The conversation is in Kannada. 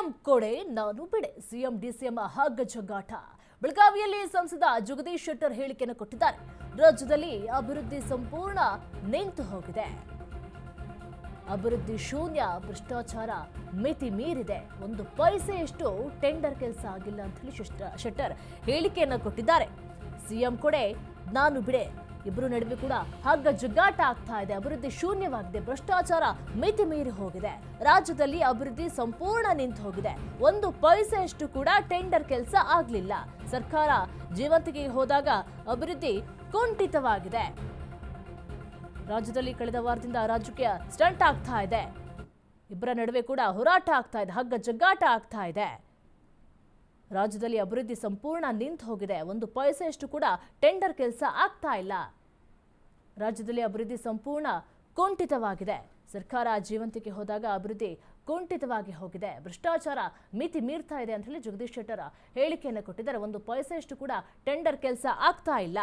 ಸಿಎಂ ಕೊಡೆ ನಾನು ಬಿಡೆ ಸಿಎಂ ಡಿಸಿಎಂ ಹಗ್ಗ ಜಗ್ಗಾಟ. ಬೆಳಗಾವಿಯಲ್ಲಿ ಸಂಸದ ಜಗದೀಶ್ ಶೆಟ್ಟರ್ ಹೇಳಿಕೆಯನ್ನು ಕೊಟ್ಟಿದ್ದಾರೆ. ರಾಜ್ಯದಲ್ಲಿ ಅಭಿವೃದ್ಧಿ ಸಂಪೂರ್ಣ ನಿಂತು ಹೋಗಿದೆ, ಅಭಿವೃದ್ಧಿ ಶೂನ್ಯ, ಭ್ರಷ್ಟಾಚಾರ ಮಿತಿ ಮೀರಿದೆ, ಒಂದು ಪೈಸೆಯಷ್ಟು ಟೆಂಡರ್ ಕೆಲಸ ಆಗಿಲ್ಲ ಅಂತ ಹೇಳಿ ಶೆಟ್ಟರ್ ಹೇಳಿಕೆಯನ್ನು ಕೊಟ್ಟಿದ್ದಾರೆ. ಸಿಎಂ ಕೊಡೆ ನಾನು ಬಿಡೆ ಇಬ್ಬರು ನಡುವೆ ಕೂಡ ಹಗ್ಗ ಜಗ್ಗಾಟ ಆಗ್ತಾ ಇದೆ. ಅಭಿವೃದ್ಧಿ ಶೂನ್ಯವಾಗಿದೆ, ಭ್ರಷ್ಟಾಚಾರ ಮಿತಿ ಮೀರಿ ಹೋಗಿದೆ, ರಾಜ್ಯದಲ್ಲಿ ಅಭಿವೃದ್ಧಿ ಸಂಪೂರ್ಣ ನಿಂತು ಹೋಗಿದೆ, ಒಂದು ಪೈಸೆಯಷ್ಟು ಕೂಡ ಟೆಂಡರ್ ಕೆಲಸ ಆಗ್ಲಿಲ್ಲ, ಸರ್ಕಾರ ಜೀವಂತಿಗೆ ಹೋದಾಗ ಅಭಿವೃದ್ಧಿ ಕುಂಠಿತವಾಗಿದೆ, ರಾಜ್ಯದಲ್ಲಿ ಕಳೆದ ವಾರದಿಂದ ರಾಜಕೀಯ ಸ್ಟಂಟ್ ಆಗ್ತಾ ಇದೆ, ಇಬ್ಬರ ನಡುವೆ ಕೂಡ ಹೋರಾಟ ಆಗ್ತಾ ಇದೆ, ಹಗ್ಗ ಜಗ್ಗಾಟ ಆಗ್ತಾ ಇದೆ, ರಾಜ್ಯದಲ್ಲಿ ಅಭಿವೃದ್ಧಿ ಸಂಪೂರ್ಣ ನಿಂತು ಹೋಗಿದೆ, ಒಂದು ಪೈಸೆಯಷ್ಟು ಕೂಡ ಟೆಂಡರ್ ಕೆಲಸ ಆಗ್ತಾ ಇಲ್ಲ, ರಾಜ್ಯದಲ್ಲಿ ಅಭಿವೃದ್ಧಿ ಸಂಪೂರ್ಣ ಕುಂಠಿತವಾಗಿದೆ, ಸರ್ಕಾರ ಜೀವಂತಿಕೆ ಹೋದಾಗ ಅಭಿವೃದ್ಧಿ ಕುಂಠಿತವಾಗಿ ಹೋಗಿದೆ, ಭ್ರಷ್ಟಾಚಾರ ಮಿತಿ ಮೀರ್ತಾ ಇದೆ ಅಂತ ಹೇಳಿ ಜಗದೀಶ್ ಶೆಟ್ಟರ್ ಹೇಳಿಕೆಯನ್ನು ಕೊಟ್ಟಿದ್ದಾರೆ. ಒಂದು ಪೈಸೆಯಷ್ಟು ಕೂಡ ಟೆಂಡರ್ ಕೆಲಸ ಆಗ್ತಾ ಇಲ್ಲ.